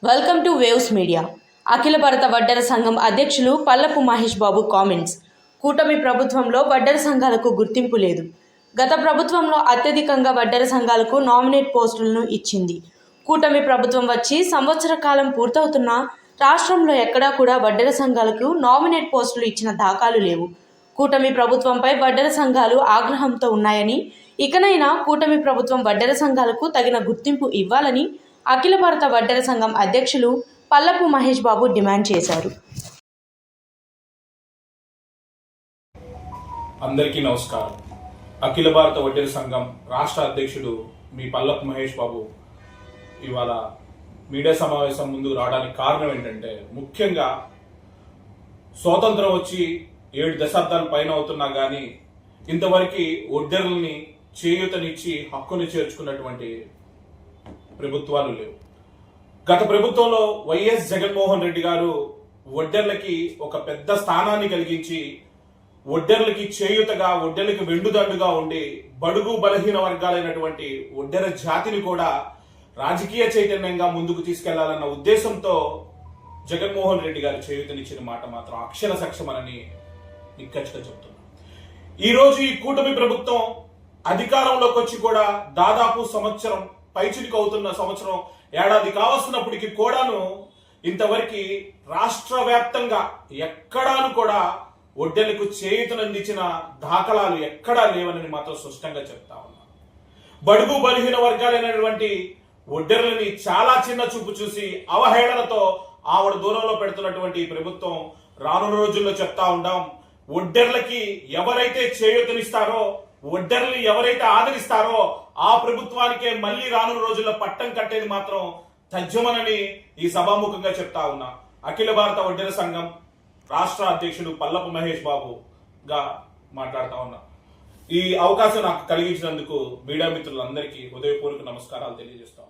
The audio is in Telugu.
Welcome to waves media. Akhila Bharata Vaddera సంఘం అధ్యక్షులు పల్లపు మహేష్ బాబు కామెంట్స్. కూటమి ప్రభుత్వంలో వడ్డెర సంఘాలకు గుర్తింపు లేదు. గత ప్రభుత్వంలో అత్యధికంగా వడ్డెర సంఘాలకు నామినేట్ పోస్టులను ఇచ్చింది. కూటమి ప్రభుత్వం వచ్చి సంవత్సర కాలం పూర్తవుతున్నా రాష్ట్రంలో ఎక్కడా కూడా వడ్డెర సంఘాలకు నామినేట్ పోస్టులు ఇచ్చిన దాఖలాలు లేవు. కూటమి ప్రభుత్వంపై వడ్డెర సంఘాలు ఆగ్రహంతో ఉన్నాయని, ఇకనైనా కూటమి ప్రభుత్వం వడ్డెర సంఘాలకు తగిన గుర్తింపు ఇవ్వాలని అఖిల భారత వడ్డెర సంఘం అధ్యక్షులు పల్లపు మహేష్ బాబు డిమాండ్ చేశారు. అందరికీ నమస్కారం. అఖిల భారత వడ్డెర సంఘం రాష్ట్ర అధ్యక్షుడు మీ పల్లపు మహేష్ బాబు ఇవాళ మీడియా సమావేశం ముందుకు రావడానికి కారణం ఏంటంటే, ముఖ్యంగా స్వాతంత్రం వచ్చి 7 దశాబ్దాల పైన అవుతున్నా కానీ ఇంతవరకు వడ్డెరల్ని చేయూతనిచ్చి హక్కుని చేర్చుకున్నటువంటి ప్రభుత్వాలు లేవు. గత ప్రభుత్వంలో వైఎస్ జగన్మోహన్ రెడ్డి గారు వడ్డెర్లకి ఒక పెద్ద స్థానాన్ని కలిగించి వడ్డెర్లకి చేయూతగా, వడ్డెర్లకి వెండుదండుగా ఉండి బడుగు బలహీన వర్గాలైనటువంటి వడ్డెర జాతిని కూడా రాజకీయ చైతన్యంగా ముందుకు తీసుకెళ్లాలన్న ఉద్దేశంతో జగన్మోహన్ రెడ్డి గారు చేయూతనిచ్చిన మాట మాత్రం అక్షర సక్షమనని నిక్కచ్చిగా చెప్తున్నారు. ఈ రోజు ఈ కూటమి ప్రభుత్వం అధికారంలోకి వచ్చి కూడా దాదాపు సంవత్సరం పైచిలికి అవుతున్న, సంవత్సరం ఏడాది కావస్తున్నప్పటికీ కూడాను ఇంతవరకు రాష్ట్ర వ్యాప్తంగా ఎక్కడాను కూడా వడ్డెలకు చేయూతనందించిన దాఖలాలు ఎక్కడా లేవని మాత్రం స్పష్టంగా చెప్తా ఉన్నాను. బడుగు బలహీన వర్గాలైనటువంటి వడ్డెర్లని చాలా చిన్న చూపు చూసి అవహేళనతో ఆవిడ దూరంలో పెడుతున్నటువంటి ప్రభుత్వం రానున్న రోజుల్లో చెప్తా ఉండాం, వడ్డెర్లకి ఎవరైతే చేయూతనిస్తారో, వడ్డెర్లు ఎవరైతే ఆదరిస్తారో ఆ ప్రభుత్వానికే మళ్లీ రానున్న రోజుల్లో పట్టం కట్టేది మాత్రం తథ్యమనని ఈ సభాముఖంగా చెప్తా ఉన్నా. అఖిల భారత వడ్డెర సంఘం రాష్ట్ర అధ్యక్షుడు పల్లపు మహేష్ బాబుగా మాట్లాడుతా ఉన్నా. ఈ అవకాశం నాకు కలిగించినందుకు మీడియా మిత్రులందరికీ హృదయపూర్వక నమస్కారాలు తెలియజేస్తాం.